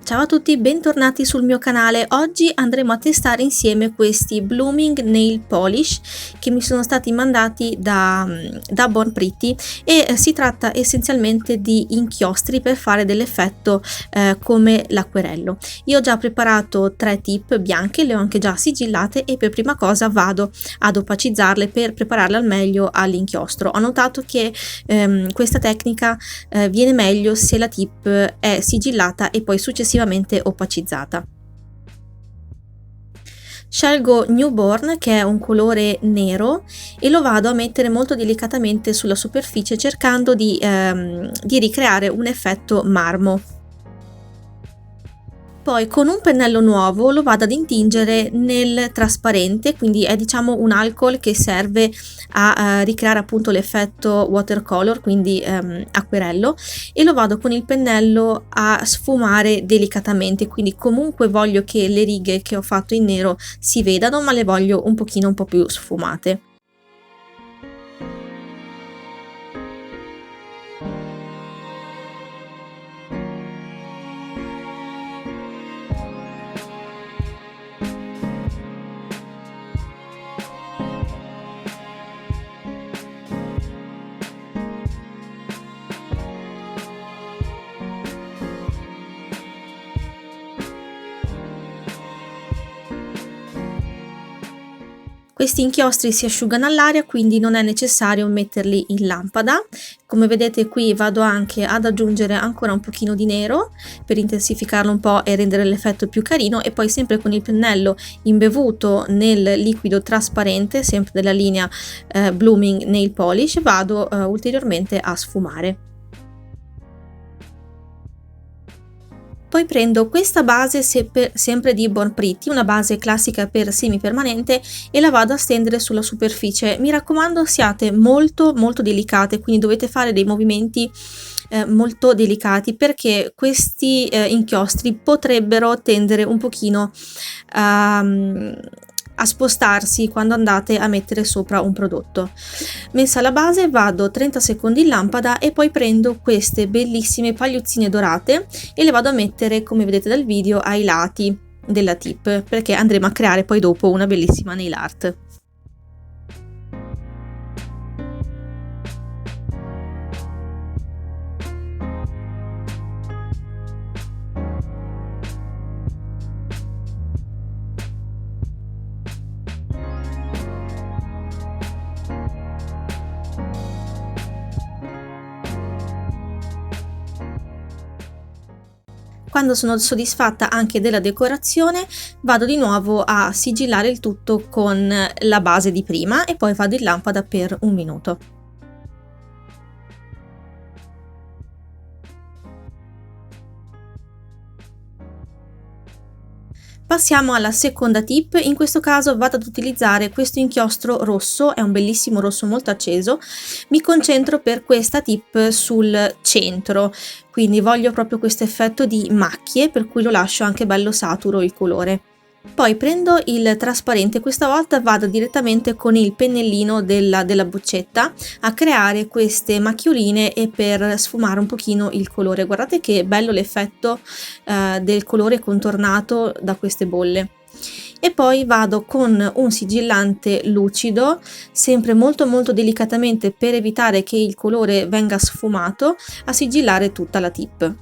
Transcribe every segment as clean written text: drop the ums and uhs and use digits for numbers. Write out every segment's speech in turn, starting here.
Ciao a tutti, bentornati sul mio canale. Oggi andremo a testare insieme questi Blooming Nail Polish che mi sono stati mandati da Born Pretty e si tratta essenzialmente di inchiostri per fare dell'effetto come l'acquerello. Io ho già preparato 3 tip bianche, le ho anche già sigillate e per prima cosa vado ad opacizzarle per prepararle al meglio all'inchiostro. Ho notato che questa tecnica viene meglio se la tip è sigillata e poi successivamente opacizzata. Scelgo Newborn, che è un colore nero, e lo vado a mettere molto delicatamente sulla superficie cercando di ricreare un effetto marmo. Poi con un pennello nuovo lo vado ad intingere nel trasparente, quindi è diciamo un alcol che serve a ricreare appunto l'effetto watercolor, quindi acquerello, e lo vado con il pennello a sfumare delicatamente, quindi comunque voglio che le righe che ho fatto in nero si vedano, ma le voglio un po' più sfumate. Questi inchiostri si asciugano all'aria, quindi non è necessario metterli in lampada. Come vedete qui vado anche ad aggiungere ancora un pochino di nero per intensificarlo un po' e rendere l'effetto più carino, e poi sempre con il pennello imbevuto nel liquido trasparente, sempre della linea Blooming Nail Polish, vado ulteriormente a sfumare. Poi prendo questa base sempre di Born Pretty, una base classica per semipermanente, e la vado a stendere sulla superficie. Mi raccomando, siate molto delicate, quindi dovete fare dei movimenti molto delicati, perché questi inchiostri potrebbero tendere un pochino a spostarsi quando andate a mettere sopra un prodotto. Messa la base vado 30 secondi in lampada e poi prendo queste bellissime pagliozzine dorate e le vado a mettere, come vedete dal video, ai lati della tip, perché andremo a creare poi dopo una bellissima nail art. Quando sono soddisfatta anche della decorazione, vado di nuovo a sigillare il tutto con la base di prima e poi vado in lampada per un minuto. Passiamo alla seconda tip. In questo caso vado ad utilizzare questo inchiostro rosso, è un bellissimo rosso molto acceso. Mi concentro per questa tip sul centro, quindi voglio proprio questo effetto di macchie, per cui lo lascio anche bello saturo il colore. Poi prendo il trasparente, questa volta vado direttamente con il pennellino della boccetta a creare queste macchioline e per sfumare un pochino il colore. Guardate che bello l'effetto del colore contornato da queste bolle. E poi vado con un sigillante lucido, sempre molto delicatamente, per evitare che il colore venga sfumato, a sigillare tutta la tip.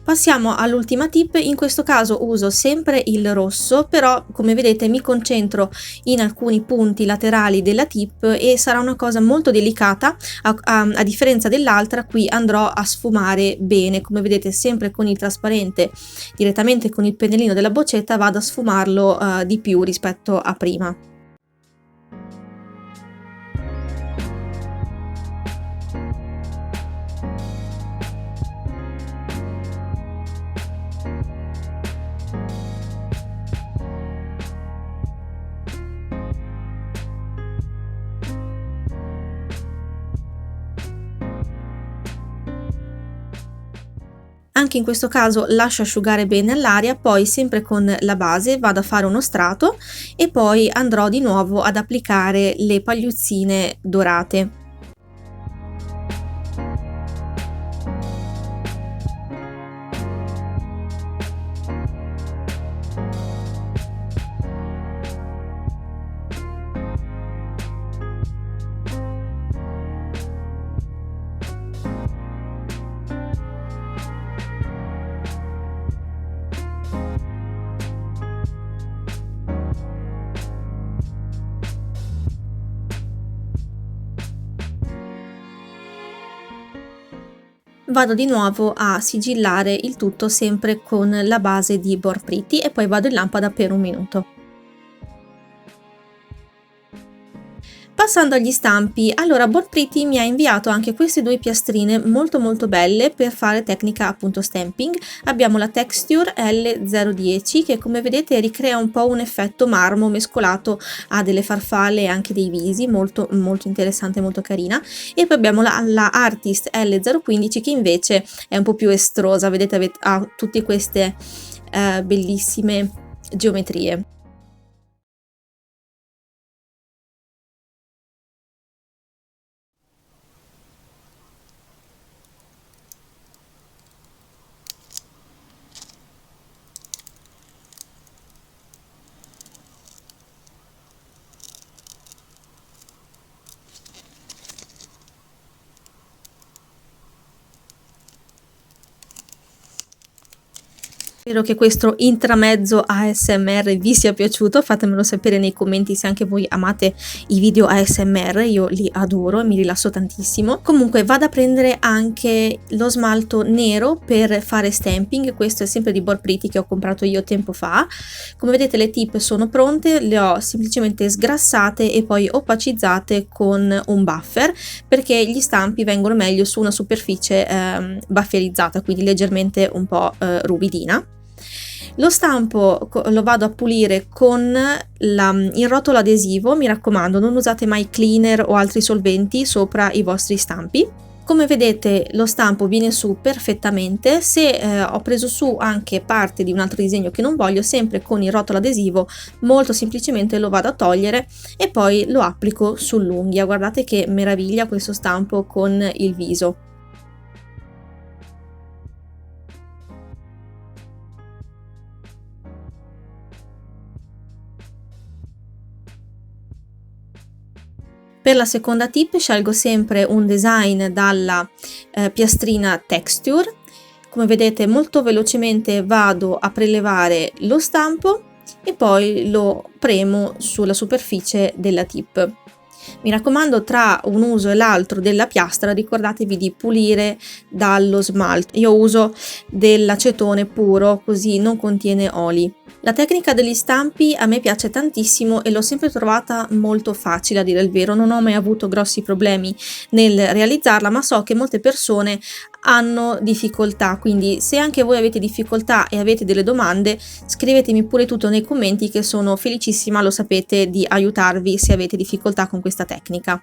Passiamo all'ultima tip. In questo caso uso sempre il rosso, però come vedete mi concentro in alcuni punti laterali della tip e sarà una cosa molto delicata, a differenza dell'altra qui andrò a sfumare bene. Come vedete, sempre con il trasparente, direttamente con il pennellino della boccetta, vado a sfumarlo di più rispetto a prima. Anche in questo caso lascio asciugare bene all'aria, poi sempre con la base vado a fare uno strato e poi andrò di nuovo ad applicare le pagliuzzine dorate. Vado di nuovo a sigillare il tutto sempre con la base di Born Pretty e poi vado in lampada per un minuto. Passando agli stampi, allora Born Pretty mi ha inviato anche queste due piastrine molto belle per fare tecnica appunto stamping. Abbiamo la Texture L010 che come vedete ricrea un po' un effetto marmo mescolato a delle farfalle e anche dei visi, molto interessante, molto carina. E poi abbiamo la Artist L015 che invece è un po' più estrosa, vedete ha tutte queste bellissime geometrie. Spero che questo intramezzo ASMR vi sia piaciuto, fatemelo sapere nei commenti se anche voi amate i video ASMR, io li adoro e mi rilasso tantissimo. Comunque vado a prendere anche lo smalto nero per fare stamping, questo è sempre di Born Pretty che ho comprato io tempo fa. Come vedete le tip sono pronte, le ho semplicemente sgrassate e poi opacizzate con un buffer perché gli stampi vengono meglio su una superficie bufferizzata, quindi leggermente un po' ruvidina. Lo stampo lo vado a pulire con il rotolo adesivo, mi raccomando non usate mai cleaner o altri solventi sopra i vostri stampi. Come vedete lo stampo viene su perfettamente, se ho preso su anche parte di un altro disegno che non voglio, sempre con il rotolo adesivo molto semplicemente lo vado a togliere e poi lo applico sull'unghia. Guardate che meraviglia questo stampo con il viso. Per la seconda tip scelgo sempre un design dalla piastrina Texture. Come vedete molto velocemente vado a prelevare lo stampo e poi lo premo sulla superficie della tip. Mi raccomando, tra un uso e l'altro della piastra ricordatevi di pulire dallo smalto. Io uso dell'acetone puro, così non contiene oli. La tecnica degli stampi a me piace tantissimo e l'ho sempre trovata molto facile, a dire il vero, non ho mai avuto grossi problemi nel realizzarla, ma so che molte persone hanno difficoltà, quindi se anche voi avete difficoltà e avete delle domande scrivetemi pure tutto nei commenti che sono felicissima, lo sapete, di aiutarvi se avete difficoltà con questa tecnica.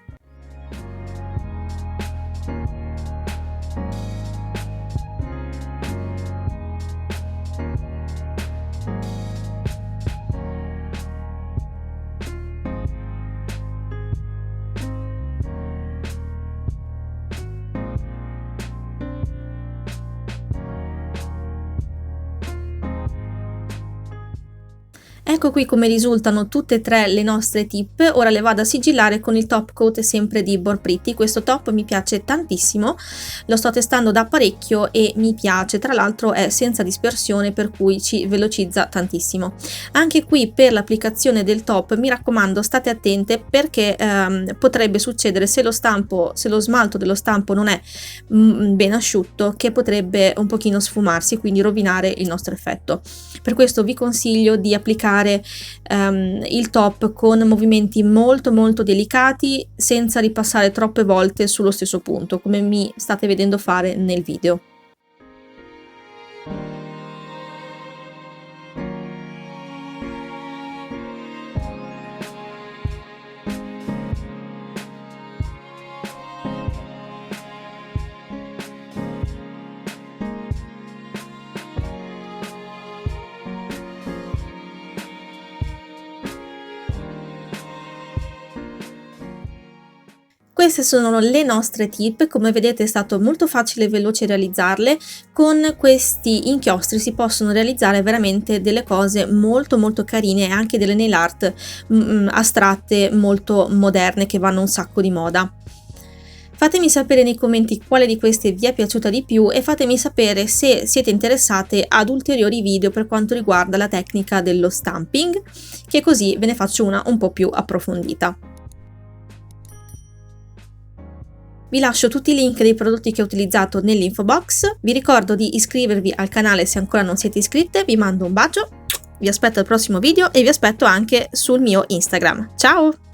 Ecco qui come risultano tutte e tre le nostre tip, ora le vado a sigillare con il top coat sempre di Born Pretty. Questo top mi piace tantissimo, lo sto testando da parecchio e mi piace, tra l'altro è senza dispersione per cui ci velocizza tantissimo. Anche qui per l'applicazione del top mi raccomando state attente perché potrebbe succedere se lo smalto dello stampo non è ben asciutto che potrebbe un pochino sfumarsi, quindi rovinare il nostro effetto. Per questo vi consiglio di applicare il top con movimenti molto delicati senza ripassare troppe volte sullo stesso punto come mi state vedendo fare nel video. Queste sono le nostre tip, come vedete è stato molto facile e veloce realizzarle. Con questi inchiostri si possono realizzare veramente delle cose molto molto carine e anche delle nail art astratte molto moderne che vanno un sacco di moda. Fatemi sapere nei commenti quale di queste vi è piaciuta di più e fatemi sapere se siete interessate ad ulteriori video per quanto riguarda la tecnica dello stamping, che così ve ne faccio una un po' più approfondita. Vi lascio tutti i link dei prodotti che ho utilizzato nell'info box, vi ricordo di iscrivervi al canale se ancora non siete iscritte, vi mando un bacio, vi aspetto al prossimo video e vi aspetto anche sul mio Instagram. Ciao!